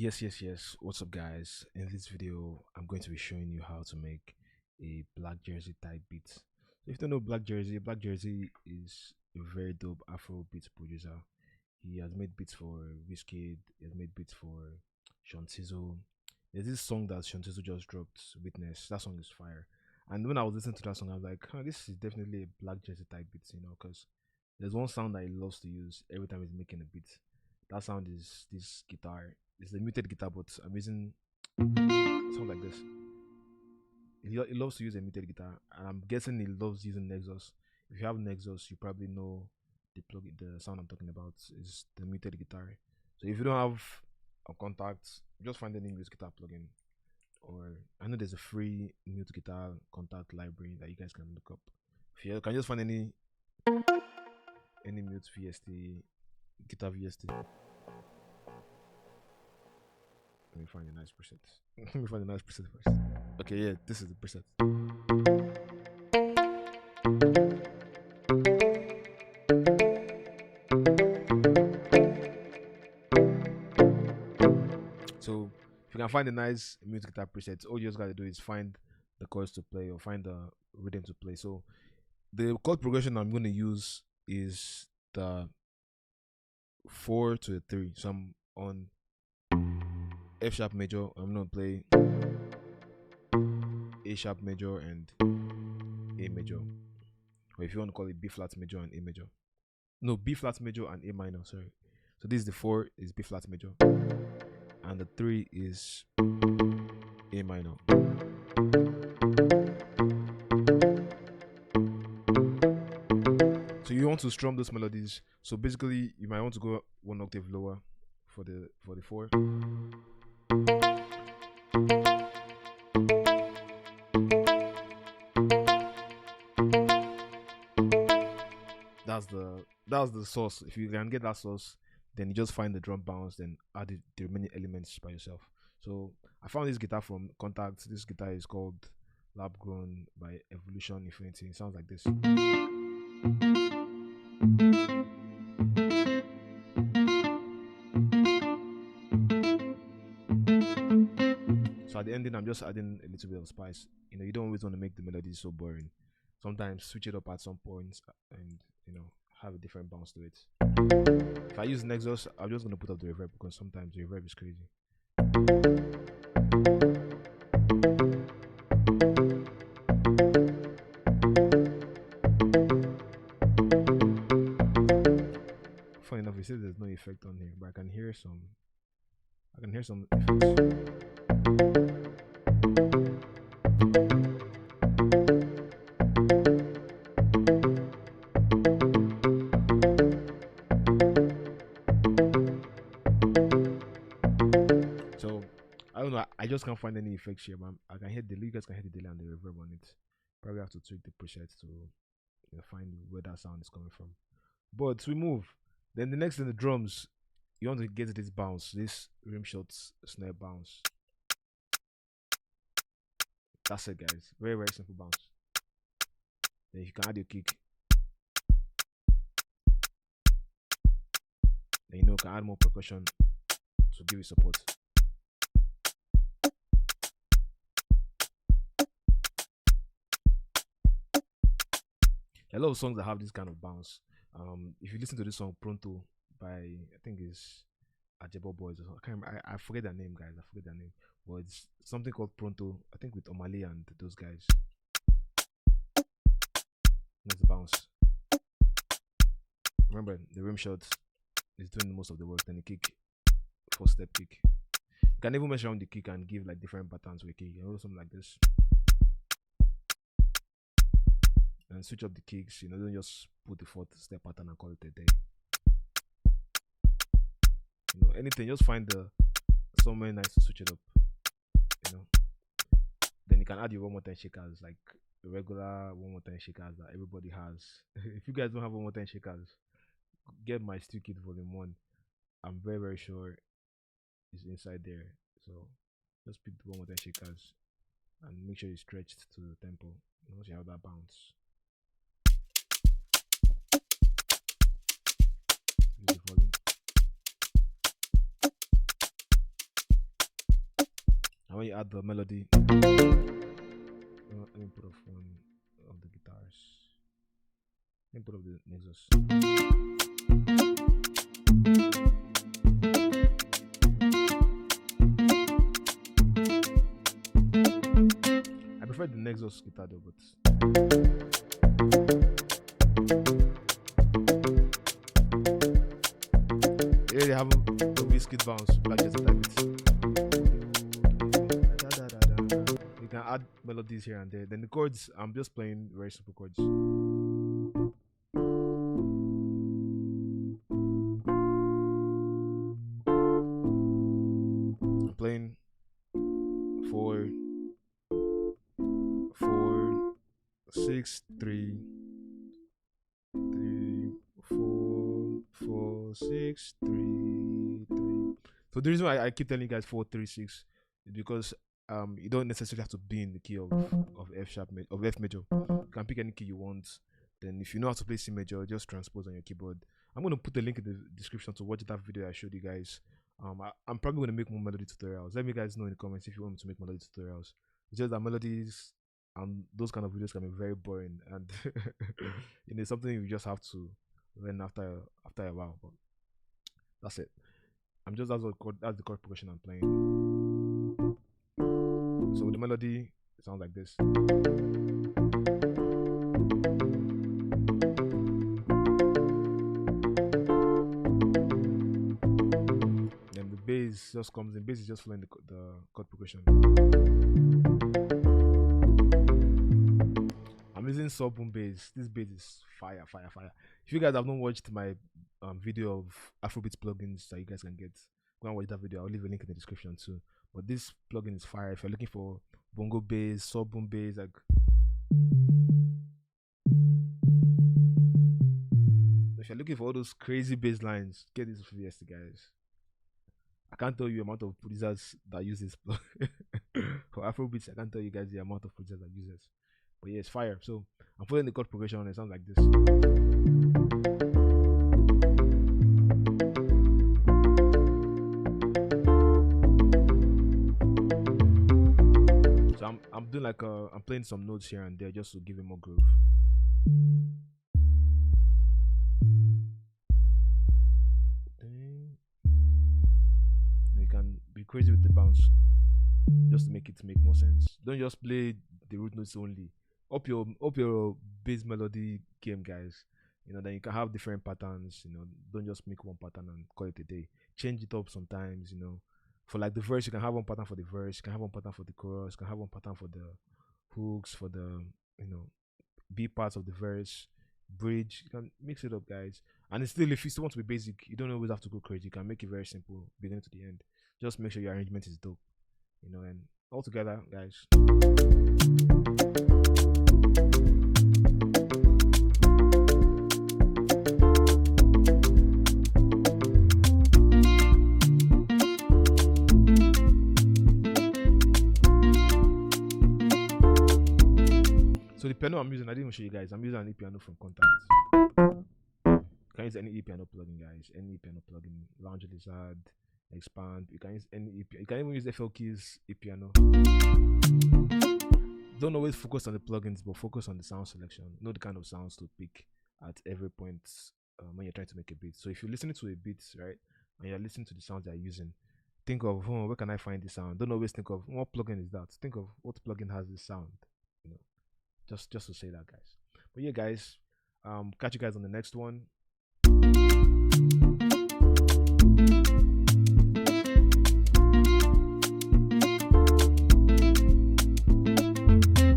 Yes. What's up, guys? In this video, I'm going to be showing you how to make a Blaq Jerzee type beat. So if you don't know Blaq Jerzee is a very dope Afrobeats producer. He has made beats for Wizkid. He has made beats for Tizzle. There's this song that Tizzle just dropped, Witness. That song is fire. And when I was listening to that song, I was like, huh, this is definitely a Blaq Jerzee type beat, because there's one sound that he loves to use every time he's making a beat. That sound is this guitar. It's a muted guitar, but I'm using something like this. He loves to use a muted guitar, and I'm guessing he loves using Nexus. If you have Nexus, you probably know the sound I'm talking about is the muted guitar. So if you don't have a contact, just find any music guitar plugin. Or I know there's a free mute guitar contact library that you guys can look up. If you can just find any mute VST guitar VST. Let me find a nice preset. Let me find a nice preset first. Okay, yeah, this is the preset. So if you can find a nice music guitar preset, all you just gotta do is find the chords to play or find the rhythm to play. So the chord progression I'm gonna use is the 4 to the 3. So I'm on F sharp major. I'm gonna play A sharp major and A major, or if you want to call it B flat major and A major. No, B flat major and A minor. Sorry. So this is the 4 is B flat major, and the 3 is A minor. So you want to strum those melodies. So basically, you might want to go one octave lower for the 4. That's the source. If you can get that source, then you just find the drum bounce, then add the remaining elements by yourself. So I found this guitar from Contact. This guitar is called Lab Grown by Evolution Infinity. It sounds like this. So at the ending, I'm just adding a little bit of spice. You don't always want to make the melody so boring. Sometimes switch it up at some points and have a different bounce to it. If I use Nexus, I'm just gonna put up the reverb because sometimes the reverb is crazy. Funny enough, it says there's no effect on here, but I can hear some effects. So I don't know. I just can't find any effects here, but I can hear the you guys can hear the delay and the reverb on it. Probably have to tweak the preset to find where that sound is coming from. But we move. Then the next in the drums, you want to get this bounce, this rim shot snare bounce. That's it, guys. Very, very simple bounce. Then you can add your kick. Then you can add more percussion to give you support. A lot of songs that have this kind of bounce. If you listen to this song Pronto by I think it's Ajebo Boys or something. I can't remember. I forget their name, guys. I forget their name. But it's something called Pronto. I think with Omah Lay and those guys. That's the bounce. Remember the rim shot is doing most of the work. Then the kick, 4-step kick. You can even mess around the kick and give like different patterns with kick. Something like this. And switch up the kicks. Don't just put the 4th-step pattern and call it a day. Anything, just find somewhere nice to switch it up. Then you can add your 1 more time shakers, like regular 1 more time shakers that everybody has. If you guys don't have 1 more time shakers, get my Stu Kit Volume 1. I'm very, very sure it's inside there. So just pick the 1 more time shakers and make sure you stretched to the tempo. Once you have that bounce. Use the volume. And when you add the melody, let me put off one of the guitars. Let me put up the Nexus. I prefer the Nexus guitar though, but yeah, they have a Wizkid bounce, Blaq Jerzee type it. You can add melodies here and there. Then the chords, I'm just playing very simple chords. I'm playing 4, 4, 6, 3, 3, 4, 4, 6, 3, 3. So the reason why I keep telling you guys 4, 3, 6 is because you don't necessarily have to be in the key of F sharp of F major. You can pick any key you want. Then if you know how to play C major, just transpose on your keyboard. I'm gonna put the link in the description to watch that video I showed you guys. I'm probably gonna make more melody tutorials. Let me guys know in the comments if you want me to make melody tutorials. It's just that melodies and those kind of videos can be very boring, and you know, something you just have to learn after a while. But that's it. That's the chord progression I'm playing. So with the melody, it sounds like this. Then the bass just comes in. Bass is just following the chord progression. I'm using sub-boom bass. This bass is fire. If you guys have not watched my video of Afrobeats plugins that you guys can get, go and watch that video. I'll leave a link in the description too. But this plugin is fire. If you're looking for bongo bass, sub-boom bass, like if you're looking for all those crazy bass lines, get this VST, guys. I can't tell you the amount of producers that use this for Afrobeats. I can't tell you guys the amount of producers that use it. But yeah, it's fire. So I'm following the chord progression and it sounds like this. So I'm doing like I'm playing some notes here and there just to give it more groove. You can be crazy with the bounce just to make it make more sense. Don't just play the root notes only. Up your bass melody game, guys. You know, then you can have different patterns. You know, don't just make one pattern and call it a day. Change it up sometimes. You know, for like the verse, you can have one pattern for the verse. You can have one pattern for the chorus. You can have one pattern for the hooks, for the B parts of the verse, bridge. You can mix it up, guys. And it's still, if you still want to be basic, you don't always have to go crazy. You can make it very simple, beginning to the end. Just make sure your arrangement is dope. You know, and all together, guys. So the piano I'm using, I didn't even show you guys. I'm using an e-piano from Contact. You can use any e-piano plugin, guys. Any e-piano plugin, Lounge Lizard, Expand. You can use any e-piano. You can even use FL Keys e-piano. Don't always focus on the plugins, but focus on the sound selection. Know the kind of sounds to pick at every point when you're trying to make a beat. So if you're listening to a beat, right, and you're listening to the sounds they're using, think of where can I find this sound. Don't always think of what plugin is that. Think of what plugin has this sound. You know, just to say that, guys. But yeah, guys, catch you guys on the next one.